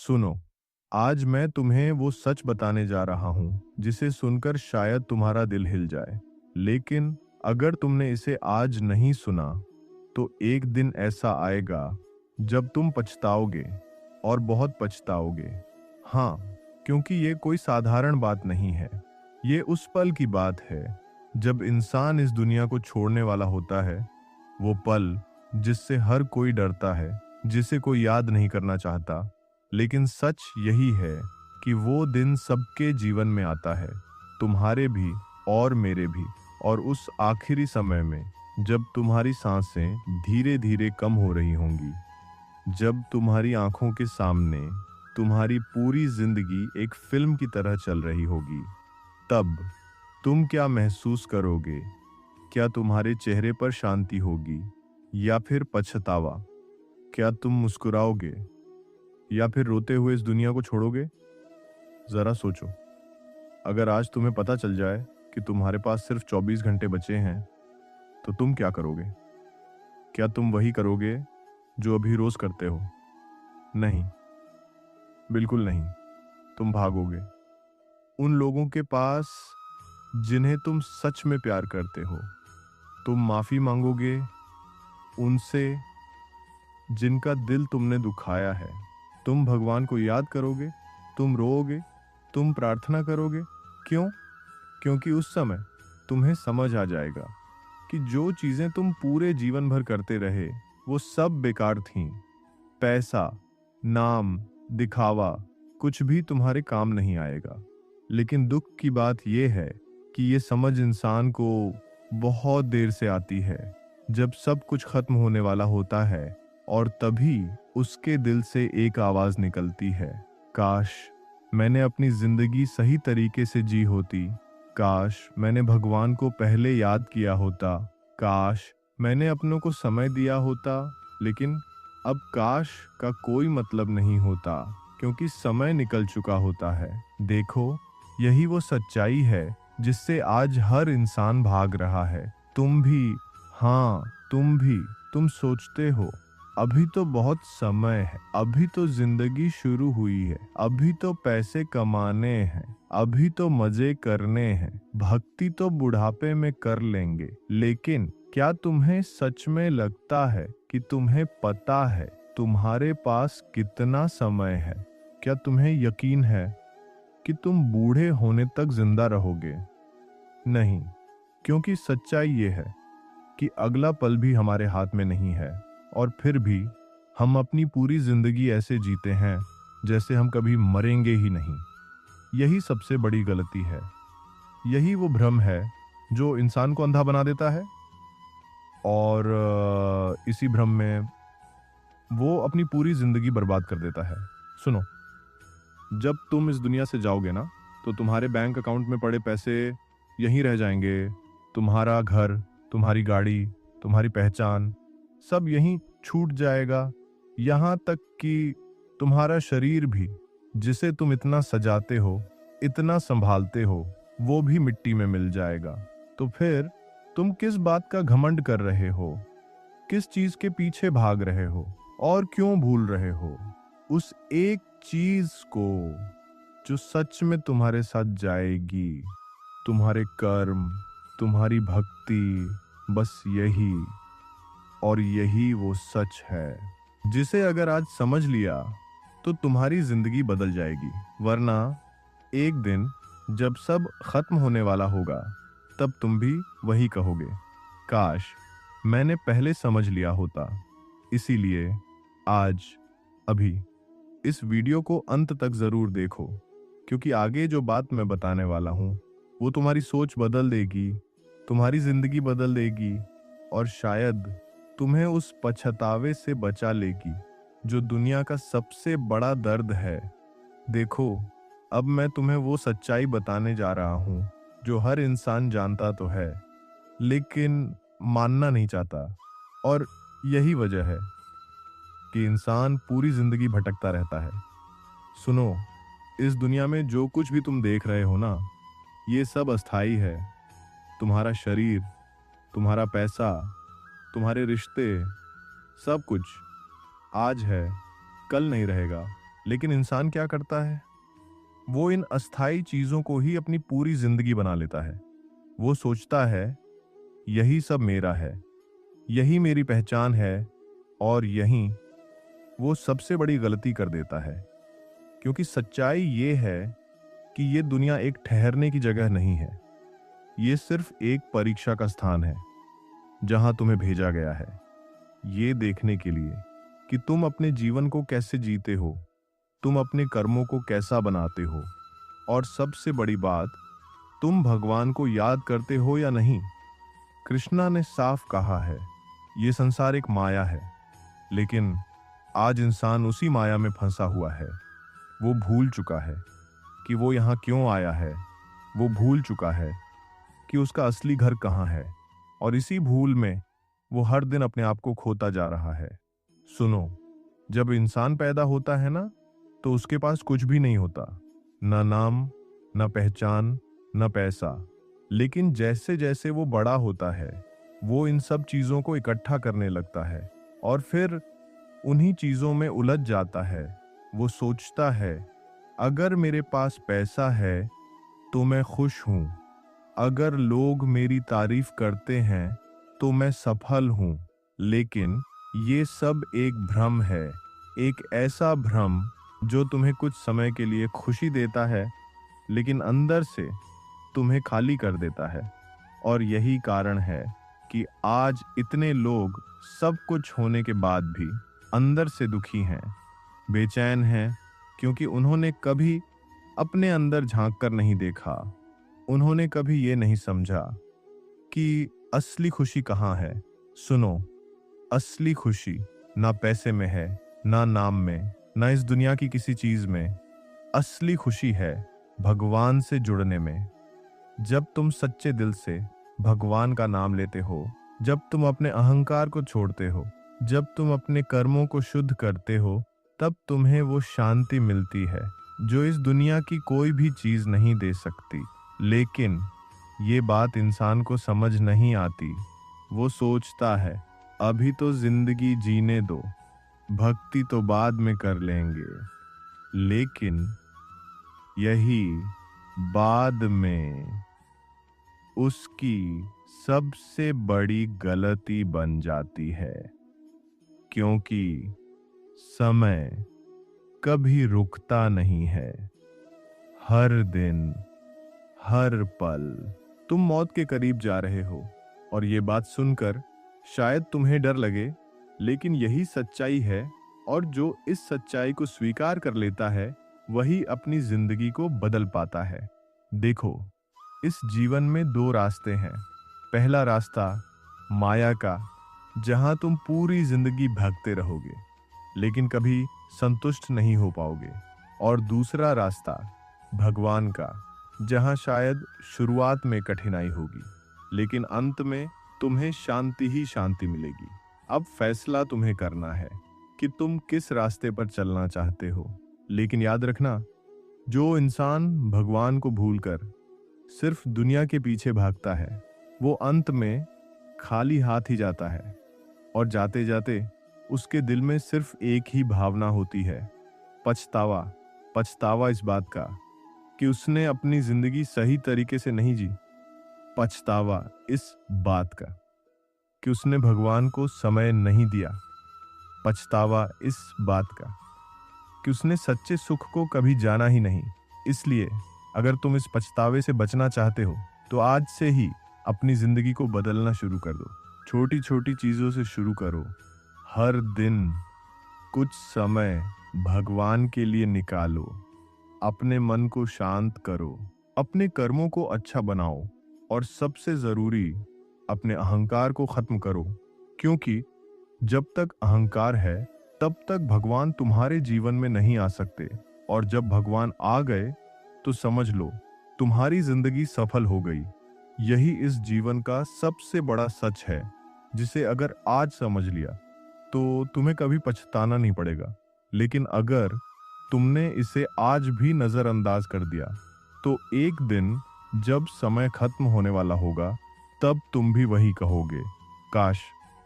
सुनो, आज मैं तुम्हें वो सच बताने जा रहा हूँ जिसे सुनकर शायद तुम्हारा दिल हिल जाए। लेकिन अगर तुमने इसे आज नहीं सुना तो एक दिन ऐसा आएगा जब तुम पछताओगे और बहुत पछताओगे। हाँ, क्योंकि ये कोई साधारण बात नहीं है। ये उस पल की बात है जब इंसान इस दुनिया को छोड़ने वाला होता है। वो पल जिससे हर कोई डरता है, जिसे कोई याद नहीं करना चाहता। लेकिन सच यही है कि वो दिन सबके जीवन में आता है, तुम्हारे भी और मेरे भी। और उस आखिरी समय में जब तुम्हारी सांसें धीरे धीरे कम हो रही होंगी, जब तुम्हारी आंखों के सामने तुम्हारी पूरी जिंदगी एक फिल्म की तरह चल रही होगी, तब तुम क्या महसूस करोगे? क्या तुम्हारे चेहरे पर शांति होगी या फिर पछतावा? क्या तुम मुस्कुराओगे या फिर रोते हुए इस दुनिया को छोड़ोगे? जरा सोचो, अगर आज तुम्हें पता चल जाए कि तुम्हारे पास सिर्फ 24 घंटे बचे हैं, तो तुम क्या करोगे? क्या तुम वही करोगे जो अभी रोज करते हो? नहीं, बिल्कुल नहीं। तुम भागोगे उन लोगों के पास जिन्हें तुम सच में प्यार करते हो। तुम माफी मांगोगे उनसे जिनका दिल तुमने दुखाया है। तुम भगवान को याद करोगे, तुम रोओगे, तुम प्रार्थना करोगे। क्यों? क्योंकि उस समय तुम्हें समझ आ जाएगा कि जो चीजें तुम पूरे जीवन भर करते रहे वो सब बेकार थीं। पैसा, नाम, दिखावा कुछ भी तुम्हारे काम नहीं आएगा। लेकिन दुख की बात यह है कि ये समझ इंसान को बहुत देर से आती है, जब सब कुछ खत्म होने वाला होता है। और तभी उसके दिल से एक आवाज निकलती है, काश मैंने अपनी जिंदगी सही तरीके से जी होती। काश मैंने भगवान को पहले याद किया होता। काश मैंने अपनों को समय दिया होता। लेकिन अब काश का कोई मतलब नहीं होता, क्योंकि समय निकल चुका होता है। देखो, यही वो सच्चाई है जिससे आज हर इंसान भाग रहा है। तुम भी, हाँ तुम भी। तुम सोचते हो अभी तो बहुत समय है, अभी तो जिंदगी शुरू हुई है, अभी तो पैसे कमाने हैं, अभी तो मजे करने हैं, भक्ति तो बुढ़ापे में कर लेंगे। लेकिन क्या तुम्हें सच में लगता है कि तुम्हें पता है तुम्हारे पास कितना समय है? क्या तुम्हें यकीन है कि तुम बूढ़े होने तक जिंदा रहोगे? नहीं, क्योंकि सच्चाई ये है कि अगला पल भी हमारे हाथ में नहीं है। और फिर भी हम अपनी पूरी जिंदगी ऐसे जीते हैं जैसे हम कभी मरेंगे ही नहीं। यही सबसे बड़ी गलती है। यही वो भ्रम है जो इंसान को अंधा बना देता है। और इसी भ्रम में वो अपनी पूरी जिंदगी बर्बाद कर देता है। सुनो, जब तुम इस दुनिया से जाओगे ना, तो तुम्हारे बैंक अकाउंट में पड़े पैसे यहीं रह जाएंगे। तुम्हारा घर, तुम्हारी गाड़ी, तुम्हारी पहचान सब यहीं छूट जाएगा। यहाँ तक कि तुम्हारा शरीर भी, जिसे तुम इतना सजाते हो, इतना संभालते हो, वो भी मिट्टी में मिल जाएगा। तो फिर तुम किस बात का घमंड कर रहे हो? किस चीज के पीछे भाग रहे हो? और क्यों भूल रहे हो उस एक चीज को जो सच में तुम्हारे साथ जाएगी? तुम्हारे कर्म, तुम्हारी भक्ति, बस यही। और यही वो सच है जिसे अगर आज समझ लिया तो तुम्हारी जिंदगी बदल जाएगी। वरना एक दिन जब सब खत्म होने वाला होगा, तब तुम भी वही कहोगे, काश मैंने पहले समझ लिया होता। इसीलिए आज, अभी इस वीडियो को अंत तक जरूर देखो, क्योंकि आगे जो बात मैं बताने वाला हूं वो तुम्हारी सोच बदल देगी, तुम्हारी जिंदगी बदल देगी और शायद तुम्हें उस पछतावे से बचा लेगी जो दुनिया का सबसे बड़ा दर्द है। देखो, अब मैं तुम्हें वो सच्चाई बताने जा रहा हूं जो हर इंसान जानता तो है, लेकिन मानना नहीं चाहता। और यही वजह है कि इंसान पूरी जिंदगी भटकता रहता है। सुनो, इस दुनिया में जो कुछ भी तुम देख रहे हो ना, ये सब अस्थाई है। तुम्हारा शरीर, तुम्हारा पैसा, तुम्हारे रिश्ते, सब कुछ आज है, कल नहीं रहेगा। लेकिन इंसान क्या करता है? वो इन अस्थाई चीजों को ही अपनी पूरी जिंदगी बना लेता है। वो सोचता है यही सब मेरा है, यही मेरी पहचान है, और यही वो सबसे बड़ी गलती कर देता है। क्योंकि सच्चाई ये है कि ये दुनिया एक ठहरने की जगह नहीं है। ये सिर्फ एक परीक्षा का स्थान है जहां तुम्हें भेजा गया है ये देखने के लिए कि तुम अपने जीवन को कैसे जीते हो, तुम अपने कर्मों को कैसा बनाते हो, और सबसे बड़ी बात, तुम भगवान को याद करते हो या नहीं। कृष्णा ने साफ कहा है, ये संसार एक माया है, लेकिन आज इंसान उसी माया में फंसा हुआ है। वो भूल चुका है कि वो यहाँ क्यों आया है। वो भूल चुका है कि उसका असली घर कहाँ है, और इसी भूल में वो हर दिन अपने आप को खोता जा रहा है। सुनो, जब इंसान पैदा होता है ना, तो उसके पास कुछ भी नहीं होता, ना नाम, ना पहचान, ना पैसा। लेकिन जैसे जैसे वो बड़ा होता है, वो इन सब चीजों को इकट्ठा करने लगता है और फिर उन्हीं चीजों में उलझ जाता है। वो सोचता है, अगर मेरे पास पैसा है तो मैं खुश हूं, अगर लोग मेरी तारीफ करते हैं तो मैं सफल हूं। लेकिन ये सब एक भ्रम है, एक ऐसा भ्रम जो तुम्हें कुछ समय के लिए खुशी देता है, लेकिन अंदर से तुम्हें खाली कर देता है। और यही कारण है कि आज इतने लोग सब कुछ होने के बाद भी अंदर से दुखी हैं, बेचैन हैं, क्योंकि उन्होंने कभी अपने अंदर झांक कर नहीं देखा। उन्होंने कभी ये नहीं समझा कि असली खुशी कहाँ है। सुनो, असली खुशी ना पैसे में है, ना नाम में, ना इस दुनिया की किसी चीज में। असली खुशी है भगवान से जुड़ने में। जब तुम सच्चे दिल से भगवान का नाम लेते हो, जब तुम अपने अहंकार को छोड़ते हो, जब तुम अपने कर्मों को शुद्ध करते हो, तब तुम्हें वो शांति मिलती है जो इस दुनिया की कोई भी चीज नहीं दे सकती। लेकिन ये बात इंसान को समझ नहीं आती। वो सोचता है, अभी तो जिंदगी जीने दो, भक्ति तो बाद में कर लेंगे। लेकिन यही बाद में उसकी सबसे बड़ी गलती बन जाती है, क्योंकि समय कभी रुकता नहीं है। हर दिन, हर पल तुम मौत के करीब जा रहे हो, और ये बात सुनकर शायद तुम्हें डर लगे, लेकिन यही सच्चाई है। और जो इस सच्चाई को स्वीकार कर लेता है, वही अपनी जिंदगी को बदल पाता है। देखो, इस जीवन में दो रास्ते हैं। पहला रास्ता माया का, जहां तुम पूरी जिंदगी भागते रहोगे लेकिन कभी संतुष्ट नहीं हो पाओगे। और दूसरा रास्ता भगवान का, जहां शायद शुरुआत में कठिनाई होगी, लेकिन अंत में तुम्हें शांति ही शांति मिलेगी। अब फैसला तुम्हें करना है कि तुम किस रास्ते पर चलना चाहते हो। लेकिन याद रखना, जो इंसान भगवान को भूलकर सिर्फ दुनिया के पीछे भागता है, वो अंत में खाली हाथ ही जाता है। और जाते जाते उसके दिल में सिर्फ एक ही भावना होती है, पछतावा। पछतावा इस बात का कि उसने अपनी जिंदगी सही तरीके से नहीं जी। पछतावा इस बात का कि उसने भगवान को समय नहीं दिया। पछतावा इस बात का कि उसने सच्चे सुख को कभी जाना ही नहीं। इसलिए अगर तुम इस पछतावे से बचना चाहते हो, तो आज से ही अपनी जिंदगी को बदलना शुरू कर दो। छोटी छोटी चीजों से शुरू करो। हर दिन कुछ समय भगवान के लिए निकालो। अपने मन को शांत करो, अपने कर्मों को अच्छा बनाओ, और सबसे जरूरी, अपने अहंकार को खत्म करो। क्योंकि जब तक अहंकार है, तब तक भगवान तुम्हारे जीवन में नहीं आ सकते। और जब भगवान आ गए, तो समझ लो तुम्हारी जिंदगी सफल हो गई। यही इस जीवन का सबसे बड़ा सच है, जिसे अगर आज समझ लिया तो तुम्हें कभी पछताना नहीं पड़ेगा। लेकिन अगर तुमने इसे आज भी नजरअंदाज कर दिया, तो एक दिन जब समय खत्म होने वाला होगा, तब तुम भी वही कहोगे, काश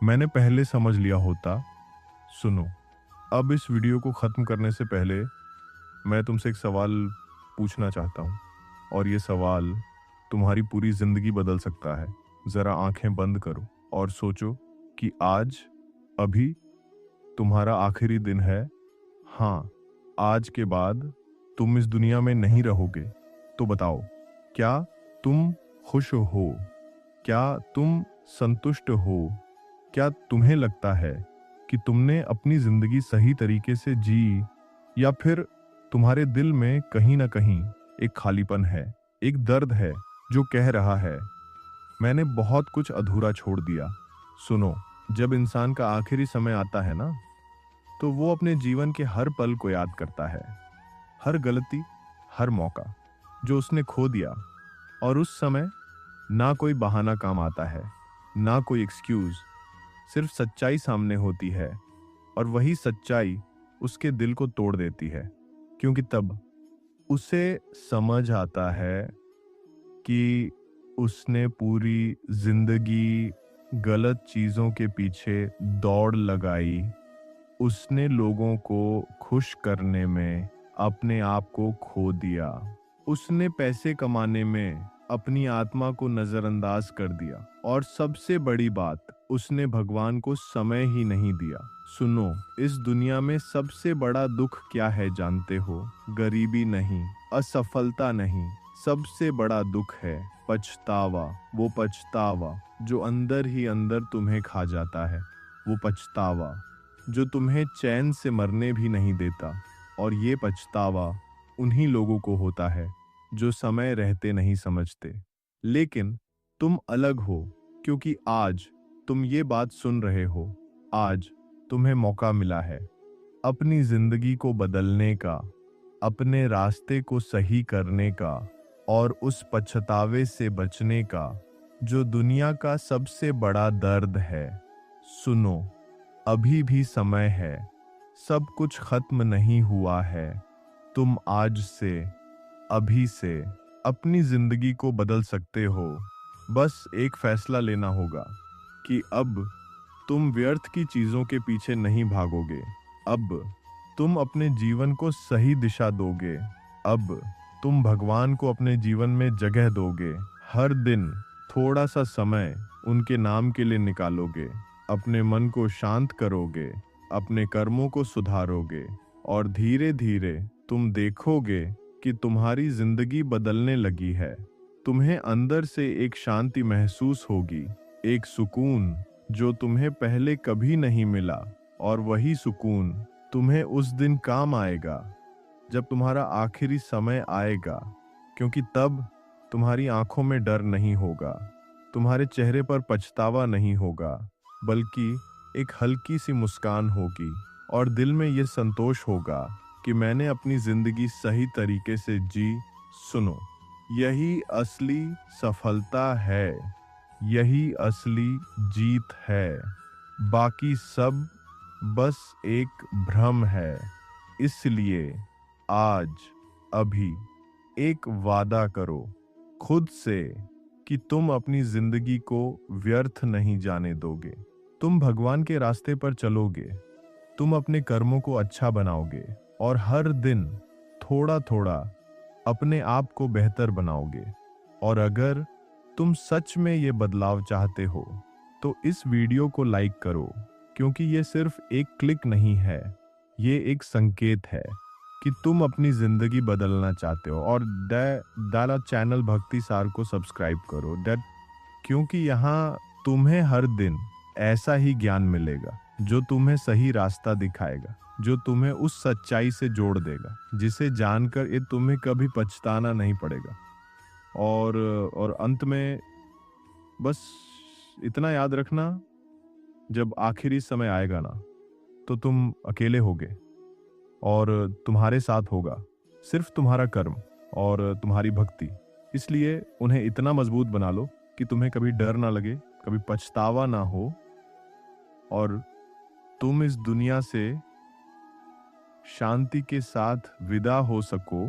मैंने पहले समझ लिया होता। सुनो, अब इस वीडियो को खत्म करने से पहले मैं तुमसे एक सवाल पूछना चाहता हूँ और ये सवाल तुम्हारी पूरी जिंदगी बदल सकता है। जरा आंखें बंद करो और सोचो कि आज, अभी तुम्हारा आखिरी दिन है। हाँ, आज के बाद तुम इस दुनिया में नहीं रहोगे। तो बताओ, क्या तुम खुश हो? क्या तुम संतुष्ट हो? क्या तुम्हें लगता है कि तुमने अपनी जिंदगी सही तरीके से जी, या फिर तुम्हारे दिल में कहीं ना कहीं एक खालीपन है, एक दर्द है जो कह रहा है, मैंने बहुत कुछ अधूरा छोड़ दिया। सुनो, जब इंसान का आखिरी समय आता है ना, तो वो अपने जीवन के हर पल को याद करता है, हर गलती, हर मौका जो उसने खो दिया। और उस समय ना कोई बहाना काम आता है, ना कोई एक्सक्यूज, सिर्फ सच्चाई सामने होती है। और वही सच्चाई उसके दिल को तोड़ देती है, क्योंकि तब उसे समझ आता है कि उसने पूरी जिंदगी गलत चीजों के पीछे दौड़ लगाई। उसने लोगों को खुश करने में अपने आप को खो दिया। उसने पैसे कमाने में अपनी आत्मा को नजरअंदाज कर दिया। और सबसे बड़ी बात, उसने भगवान को समय ही नहीं दिया। सुनो, इस दुनिया में सबसे बड़ा दुख क्या है जानते हो? गरीबी नहीं, असफलता नहीं, सबसे बड़ा दुख है पछतावा। वो पछतावा जो अंदर ही अंदर तुम्हें खा जाता है, वो पछतावा जो तुम्हें चैन से मरने भी नहीं देता। और ये पछतावा उन्हीं लोगों को होता है जो समय रहते नहीं समझते। लेकिन तुम अलग हो, क्योंकि आज तुम ये बात सुन रहे हो। आज तुम्हें मौका मिला है अपनी जिंदगी को बदलने का, अपने रास्ते को सही करने का, और उस पछतावे से बचने का जो दुनिया का सबसे बड़ा दर्द है। सुनो, अभी भी समय है, सब कुछ खत्म नहीं हुआ है। तुम आज से, अभी से अपनी जिंदगी को बदल सकते हो। बस एक फैसला लेना होगा कि अब तुम व्यर्थ की चीजों के पीछे नहीं भागोगे। अब तुम अपने जीवन को सही दिशा दोगे। अब तुम भगवान को अपने जीवन में जगह दोगे। हर दिन थोड़ा सा समय उनके नाम के लिए निकालोगे। अपने मन को शांत करोगे, अपने कर्मों को सुधारोगे, और धीरे धीरे तुम देखोगे कि तुम्हारी जिंदगी बदलने लगी है। तुम्हें अंदर से एक शांति महसूस होगी, एक सुकून जो तुम्हें पहले कभी नहीं मिला। और वही सुकून तुम्हें उस दिन काम आएगा जब तुम्हारा आखिरी समय आएगा, क्योंकि तब तुम्हारी आंखों में डर नहीं होगा, तुम्हारे चेहरे पर पछतावा नहीं होगा, बल्कि एक हल्की सी मुस्कान होगी। और दिल में ये संतोष होगा कि मैंने अपनी जिंदगी सही तरीके से जी। सुनो, यही असली सफलता है, यही असली जीत है। बाकी सब बस एक भ्रम है। इसलिए आज, अभी एक वादा करो खुद से कि तुम अपनी जिंदगी को व्यर्थ नहीं जाने दोगे। तुम भगवान के रास्ते पर चलोगे, तुम अपने कर्मों को अच्छा बनाओगे, और हर दिन थोड़ा थोड़ा अपने आप को बेहतर बनाओगे। और अगर तुम सच में ये बदलाव चाहते हो, तो इस वीडियो को लाइक करो, क्योंकि ये सिर्फ एक क्लिक नहीं है, ये एक संकेत है कि तुम अपनी जिंदगी बदलना चाहते हो। और दाला चैनल भक्ति सार को सब्सक्राइब करो, क्योंकि यहाँ तुम्हें हर दिन ऐसा ही ज्ञान मिलेगा जो तुम्हें सही रास्ता दिखाएगा, जो तुम्हें उस सच्चाई से जोड़ देगा जिसे जानकर ये तुम्हें कभी पछताना नहीं पड़ेगा। और अंत में बस इतना याद रखना, जब आखिरी समय आएगा ना, तो तुम अकेले होगे और तुम्हारे साथ होगा सिर्फ तुम्हारा कर्म और तुम्हारी भक्ति। इसलिए उन्हें इतना मजबूत बना लो कि तुम्हें कभी डर ना लगे, कभी पछतावा ना हो, और तुम इस दुनिया से शांति के साथ विदा हो सको।